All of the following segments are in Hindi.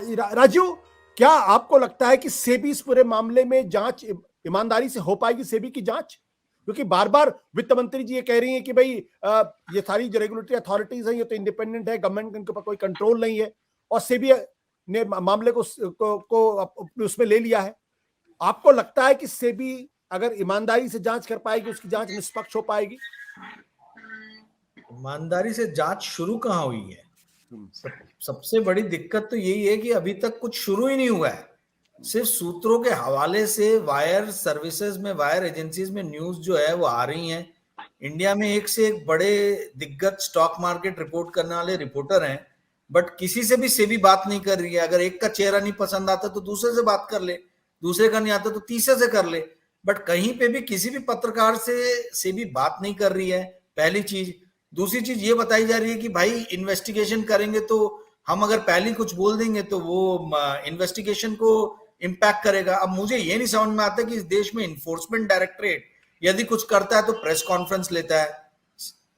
राजीव, क्या आपको लगता है कि सेबी इस पूरे मामले में जांच ईमानदारी से हो पाएगी? सेबी की जांच, क्योंकि बार बार वित्त मंत्री जी ये कह रही हैं कि भाई ये सारी जो रेगुलेटरी अथॉरिटीज है ये तो इंडिपेंडेंट है, गवर्नमेंट के ऊपर कोई कंट्रोल नहीं है, और सेबी ने मामले को उसमें ले लिया है। आपको लगता है कि सेबी अगर ईमानदारी से जांच कर पाएगी, उसकी जांच निष्पक्ष हो पाएगी? ईमानदारी से जांच शुरू कहाँ हुई है? सबसे बड़ी दिक्कत तो यही है कि अभी तक कुछ शुरू ही नहीं हुआ है। सिर्फ सूत्रों के हवाले से वायर सर्विसेज में, वायर एजेंसीज में न्यूज जो है वो आ रही हैं। इंडिया में एक से एक बड़े दिग्गज स्टॉक मार्केट रिपोर्ट करने वाले रिपोर्टर हैं, बट किसी से भी सेबी बात नहीं कर रही है। अगर एक का चेहरा नहीं पसंद आता तो दूसरे से बात कर ले, दूसरे का नहीं आता तो तीसरे से कर ले, बट कहीं पे भी किसी भी पत्रकार से सेबी बात नहीं कर रही है, पहली चीज। दूसरी चीज ये बताई जा रही है कि भाई इन्वेस्टिगेशन करेंगे, तो हम अगर पहले कुछ बोल देंगे तो वो इन्वेस्टिगेशन को इंपैक्ट करेगा। अब मुझे ये नहीं समझ में आता कि इस देश में इन्फोर्समेंट डायरेक्टरेट यदि कुछ करता है तो प्रेस कॉन्फ्रेंस लेता है,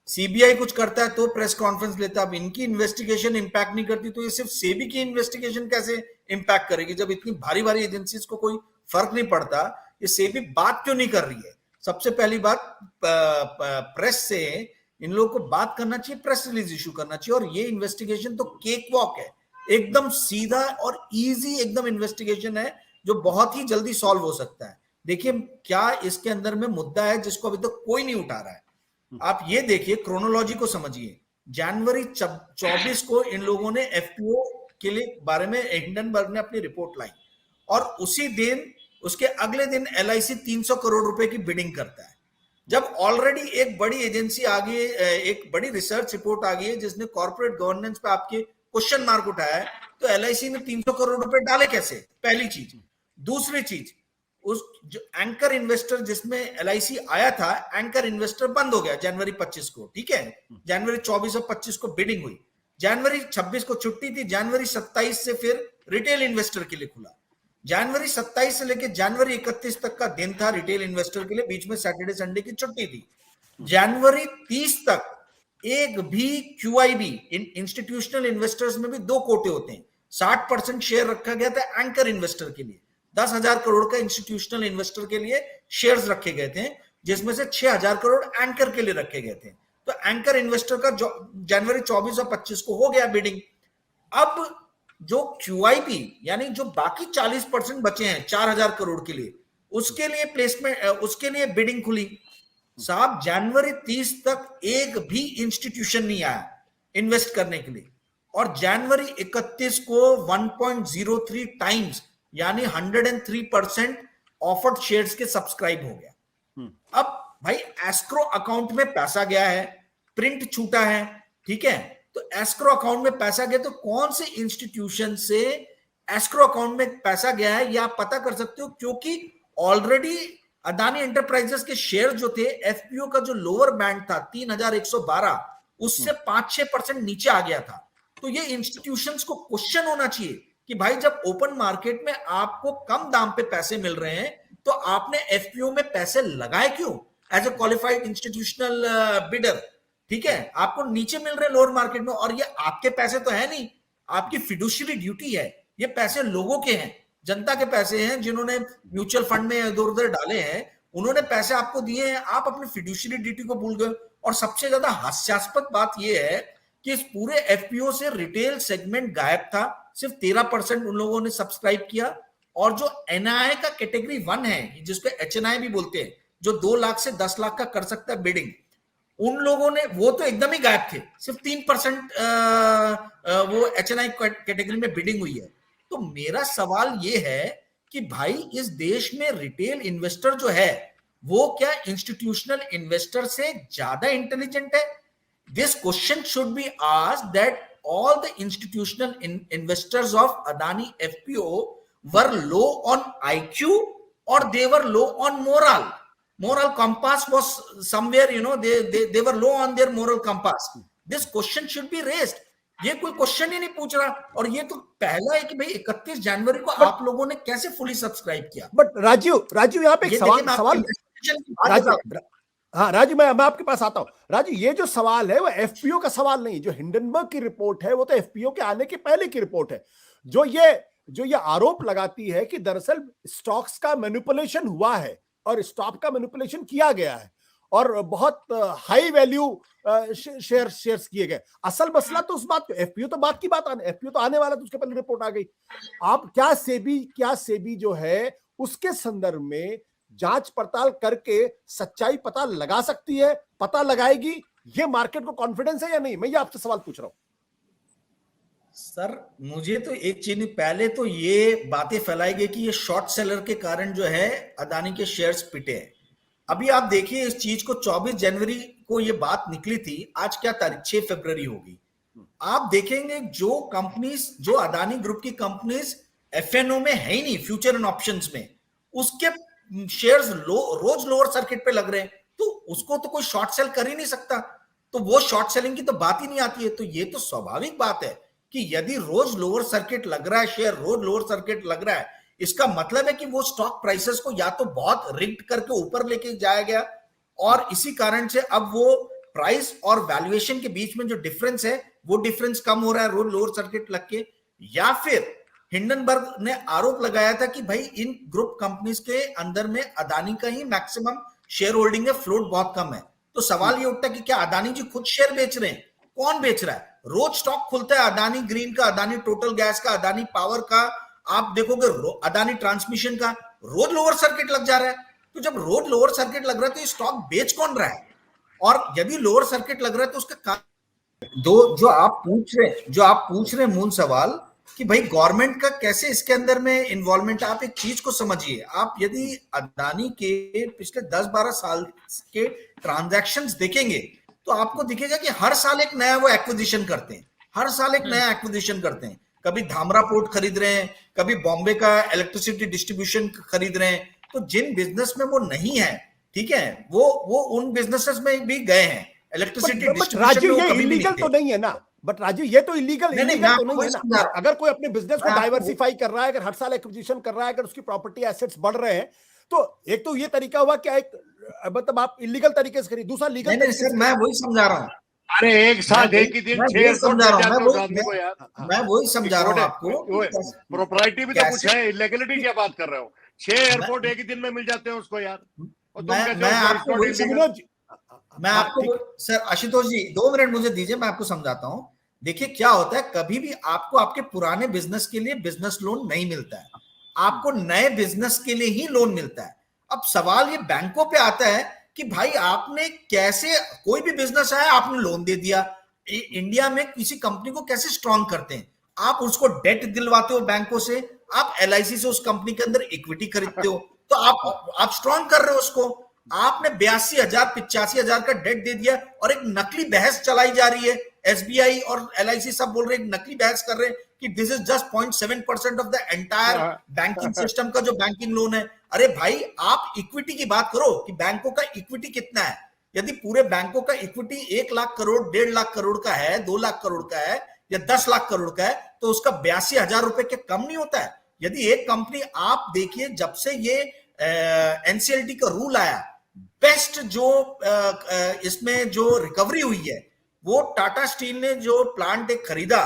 सीबीआई कुछ करता है तो प्रेस कॉन्फ्रेंस लेता है। अब इनकी इन्वेस्टिगेशन इंपैक्ट नहीं करती तो ये सिर्फ सेबी की इन्वेस्टिगेशन कैसे इंपैक्ट करेगी? जब इतनी भारी भारी एजेंसीज को कोई फर्क नहीं पड़ता, ये सेबी बात क्यों नहीं कर रही है? सबसे पहली बात, प्रेस से इन लोगों को बात करना चाहिए, प्रेस रिलीज इशू करना चाहिए। और ये इन्वेस्टिगेशन तो केक वॉक है, एकदम सीधा और इजी एकदम इन्वेस्टिगेशन है जो बहुत ही जल्दी सॉल्व हो सकता है। देखिए क्या इसके अंदर में मुद्दा है जिसको अभी तक कोई नहीं उठा रहा है। आप ये देखिए, क्रोनोलॉजी को समझिए। जनवरी 24 को इन लोगों ने एफपीओ के लिए बारे में हिंडनबर्ग ने अपनी रिपोर्ट लाई, और उसी दिन, उसके अगले दिन एलआईसी 300 करोड़ रुपए की बिडिंग करता है। जब ऑलरेडी एक बड़ी एजेंसी आ गई, एक बड़ी रिसर्च रिपोर्ट आ गई है जिसने कॉर्पोरेट गवर्नेंस पे आपके क्वेश्चन मार्क उठाया है, तो एलआईसी ने 300 करोड़ रुपए डाले कैसे? पहली चीज। दूसरी चीज, उस जो एंकर इन्वेस्टर जिसमें एलआईसी आया था, एंकर इन्वेस्टर बंद हो गया जनवरी 25 को, ठीक है। जनवरी 24 और 25 को बिडिंग हुई, जनवरी 26 को छुट्टी थी, जनवरी 27 से फिर रिटेल इन्वेस्टर के लिए खुला। जनवरी 27 से लेकर जनवरी 31 तक का दिन था रिटेल इन्वेस्टर के लिए, बीच में सैटरडे संडे की छुट्टी थी। जनवरी 30 तक एक भी क्यूआईबी, इंस्टीट्यूशनल इन्वेस्टर्स में भी दो कोटे होते हैं, 60% शेयर रखा गया था एंकर इन्वेस्टर के लिए। 10,000 करोड़ का इंस्टीट्यूशनल इन्वेस्टर के लिए शेयर्स रखे गए थे, जिसमें से 6,000 करोड़ एंकर के लिए रखे गए थे। तो एंकर इन्वेस्टर का जनवरी 24 और 25 को हो गया बिडिंग। अब जो क्यूआईपी यानी जो बाकी 40% बचे हैं 4,000 करोड़ के लिए, उसके लिए प्लेसमेंट, उसके लिए बिडिंग खुली। साहब जनवरी 30 तक एक भी इंस्टीट्यूशन नहीं आया इन्वेस्ट करने के लिए, और जनवरी 31 को 1.03 टाइम्स यानी 103% ऑफर्ड शेयर्स के सब्सक्राइब हो गया। अब भाई एस्क्रो अकाउंट में पैसा गया है, प्रिंट छूटा है, ठीक है, तो एस्क्रो अकाउंट में पैसा गया, तो कौन से इंस्टीट्यूशन से एस्क्रो अकाउंट में पैसा गया है, या पता कर सकते हो, क्योंकि ऑलरेडी अदानी एंटरप्राइजेस के शेयर जो थे, एफपीओ का जो लोअर बैंड था 3,112, उससे 5-6% नीचे आ गया था। तो ये इंस्टीट्यूशंस को क्वेश्चन होना चाहिए कि भाई जब ओपन मार्केट में आपको कम दाम पे पैसे मिल रहे हैं, तो आपने एफपीओ में पैसे लगाए क्यों as a qualified institutional bidder? ठीक है, आपको नीचे मिल रहे लोअर मार्केट में, और ये आपके पैसे तो है नहीं, आपकी फिडुशियरी ड्यूटी है। ये पैसे लोगों के हैं, जनता के पैसे हैं, जिन्होंने म्यूचुअल फंड में इधर उधर डाले हैं, उन्होंने पैसे आपको दिए हैं, आप अपनी फिडुशियरी ड्यूटी को भूल गए। और सबसे ज्यादा हास्यास्पद बात यह है कि इस पूरे एफपीओ से रिटेल सेगमेंट गायब था, सिर्फ 13% उन लोगों ने सब्सक्राइब किया। और जो एनआई का कैटेगरी 1 है, जिसको एचएनआई भी बोलते हैं, जो 2 लाख से 10 लाख का कर सकता है बिडिंग, उन लोगों ने, वो तो एकदम ही गायब थे, सिर्फ 3% वो एचएनआई कैटेगरी में बिडिंग हुई है। तो मेरा सवाल ये है कि भाई इस देश में रिटेल इन्वेस्टर जो है, वो क्या इंस्टीट्यूशनल इन्वेस्टर से ज्यादा इंटेलिजेंट है? This question should be asked that all the institutional investors of Adani FPO were low on IQ, or they were low on moral compass was somewhere, they were low on their moral compass. This question should be raised. ये कोई क्वेश्चन ही नहीं पूछ रहा, और ये तो पहला है कि भाई 31 जनवरी को आप लोगों ने कैसे फुली सब्सक्राइब किया। बट राजीव यहाँ पे एक सवाल हाँ राजू, मैं आपके पास आता हूं। राजू, ये जो सवाल है वो एफपीओ का सवाल नहीं, जो हिंडनबर्ग की रिपोर्ट है वो तो एफपीओ के आने के पहले की रिपोर्ट है, जो ये आरोप लगाती है कि दरअसल स्टॉक्स का मैनिपुलेशन हुआ है और स्टॉक का मैनिपुलेशन किया गया है और बहुत हाई वैल्यू शेयर्स किए गए। असल मसला तो उस बात को, एफपीओ तो बात की बात आने, एफपीओ तो आने वाला, तो उसके पहले रिपोर्ट आ गई। आप क्या सेबी जो है उसके संदर्भ में जांच पड़ताल करके सच्चाई पता लगा सकती है, पता लगाएगी? ये मार्केट को कॉन्फिडेंस है या नहीं? मैं ये आपसे सवाल पूछ रहा हूं। सर मुझे तो एक चीज नहीं, पहले तो ये बातें फैलाई गई कि ये शॉर्ट सेलर के कारण जो है अदानी के शेयर्स पिटे हैं। अभी आप देखिए इस चीज को 24 जनवरी को ये बात निकली थी, आज क्या तारीख, 6 फरवरी होगी। आप देखेंगे जो कंपनीज, जो अदानी ग्रुप की कंपनीज एफएनओ में है ही नहीं, फ्यूचर एंड ऑप्शंस में, उसके शेयर्स रोज लोअर सर्किट पे लग रहे हैं, तो उसको तो कोई शॉर्ट सेल कर ही नहीं सकता। तो वो शॉर्ट सेलिंग की तो बात ही नहीं आती है। तो ये तो स्वाभाविक बात है कि यदि रोज लोअर सर्किट लग रहा है, शेयर रोज लोअर सर्किट लग रहा है, इसका मतलब है कि वो स्टॉक प्राइसेस को या तो बहुत रिग्ड करके ऊपर लेके जाया गया और इसी कारण से अब वो प्राइस और वैल्यूएशन के बीच में जो डिफरेंस है वो डिफरेंस कम हो रहा है रोज लोअर सर्किट लग के, या फिर हिंडनबर्ग ने आरोप लगाया था कि भाई इन ग्रुप कंपनीज के अंदर में अदानी का ही मैक्सिमम शेयर होल्डिंग है, फ्लोट बहुत कम है। तो सवाल ये उठता है कि क्या अदानी जी खुद शेयर बेच रहे हैं? कौन बेच रहा है? रोज स्टॉक खुलता है अदानी ग्रीन का, अदानी टोटल गैस का, अदानी पावर का, आप देखोगे अदानी ट्रांसमिशन का, रोज लोअर सर्किट लग जा रहा है। तो जब रोज लोअर सर्किट लग रहा है तो ये स्टॉक बेच कौन रहा है? और यदि लोअर सर्किट लग रहा है तो उसका दो जो आप पूछ रहे हैं मूल सवाल कि भाई गवर्नमेंट का कैसे इसके अंदर में इन्वॉल्वमेंट। आप एक चीज को समझिए, आप यदि अदानी के पिछले 10-12 साल के ट्रांजैक्शंस देखेंगे तो आपको दिखेगा कि हर साल एक नया वो एक्विजिशन करते हैं, हर साल एक नया एक्विजिशन करते हैं। कभी धामरा पोर्ट खरीद रहे हैं, कभी बॉम्बे का इलेक्ट्रिसिटी डिस्ट्रीब्यूशन खरीद रहे हैं। तो जिन बिजनेस में वो नहीं है, ठीक है, वो उन बिजनेसेस में भी गए हैं। इलेक्ट्रिसिटी राजू ये इलीगल तो नहीं है ना? बट राजू ये तो इलीगल तो नहीं है ना? अगर कोई अपने बिजनेस को डाइवर्सिफाई कर रहा है, अगर हर साल एक्विजिशन कर रहा है, अगर उसकी प्रॉपर्टी एसेट्स बढ़ रहे हैं, तो एक तो ये तरीका हुआ क्या, एक मतलब आप इलीगल तरीके से करिए, दूसरा लीगल तरीके से। मैं वही समझा रहा हूँ। अरे एक साथ एक ही दिन 6 एयरपोर्ट मिल जाते हो आदमी को यार। मैं वही समझा रहा हूँ आपको। प्रोप्राइटी भी तो कुछ है, इलीगलिटी क्या बात कर रहे हो? 6 एयरपोर्ट एक ही दिन में मिल जाते हैं उसको यार। मैं आपको सर आशुतोष जी 2 मिनट मुझे दीजिए, मैं आपको समझाता हूँ। देखिए क्या होता है, कभी भी आपको आपके पुराने बिजनेस के लिए बिजनेस लोन नहीं मिलता है, आपको नए बिजनेस के लिए ही लोन मिलता है। अब सवाल ये बैंकों पे आता है कि भाई आपने कैसे, कोई भी बिजनेस है आपने लोन दे दिया, इंडिया में किसी कंपनी को कैसे स्ट्रांग करते हैं? आप उसको डेट दिलवाते हो बैंकों से, आप एलआईसी से उस कंपनी के अंदर इक्विटी खरीदते हो, तो आप स्ट्रांग कर रहे हो उसको। आपने 82,000 85,000 का डेट दे दिया और एक नकली बहस चलाई जा रही है, एसबीआई और एलआईसी सब बोल रहे हैं, नकली बहस कर रहे हैं कि this is just 0.7% of the entire banking system का जो बैंकिंग लोन है। अरे भाई आप इक्विटी की बात करो कि बैंकों का इक्विटी कितना है। यदि पूरे बैंकों का इक्विटी 1 लाख करोड़ 1.5 लाख करोड़ का है, 2 लाख करोड़ का है या 10 लाख करोड़ का है, तो उसका 82,000 रुपए के कम नहीं होता है। यदि एक कंपनी, आप देखिए जब से ये एनसीएलटी का रूल आया, बेस्ट जो इसमें जो रिकवरी हुई है वो टाटा स्टील ने जो प्लांट एक खरीदा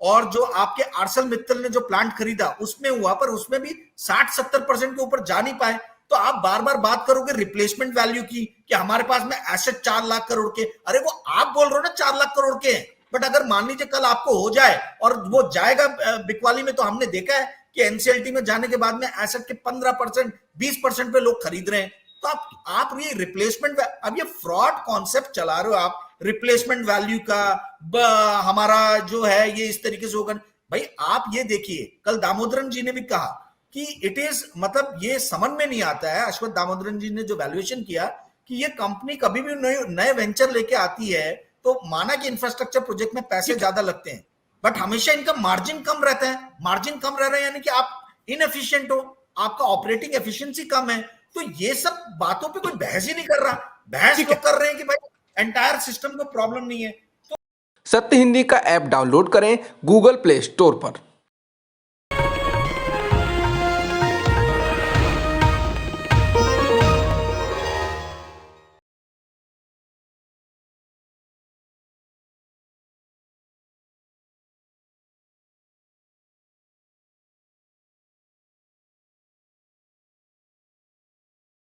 और जो आपके आर्सल मित्तल ने जो प्लांट खरीदा उसमें हुआ, पर उसमें भी 60-70% के ऊपर जा नहीं पाए। तो आप बार बार बात करोगे रिप्लेसमेंट वैल्यू की कि हमारे पास में एसेट 4 लाख करोड़ के, अरे वो आप बोल रहे हो ना 4 लाख करोड़ के, बट अगर मान लीजिए कल आपको हो जाए और वो जाएगा बिकवाली में, तो हमने देखा है कि एनसीएलटी में जाने के बाद में एसेट के 15% 20% पे लोग खरीद रहे हैं। तो आप ये रिप्लेसमेंट, अब ये फ्रॉड कॉन्सेप्ट चला रहे हो आप, रिप्लेसमेंट वैल्यू का हमारा जो है ये इस तरीके से होगा। भाई आप ये देखिए, कल दामोदरन जी ने भी कहा कि इट इज, मतलब ये समझ में नहीं आता है, अश्वत्थ दामोदरन जी ने जो वैल्यूएशन किया कि ये कंपनी कभी भी नए वेंचर लेके आती है तो माना कि इंफ्रास्ट्रक्चर प्रोजेक्ट में पैसे ज्यादा लगते हैं, बट हमेशा इनका मार्जिन कम रहता है। मार्जिन कम रह रहा है यानी कि आप इनएफिशिएंट हो, आपका ऑपरेटिंग एफिशिएंसी कम है। तो ये सब बातों पे कोई बहस ही नहीं कर रहा। बहस तो कर रहे हैं कि भाई एंटायर सिस्टम को प्रॉब्लम नहीं है। सत्य हिंदी का ऐप डाउनलोड करें गूगल प्ले स्टोर पर।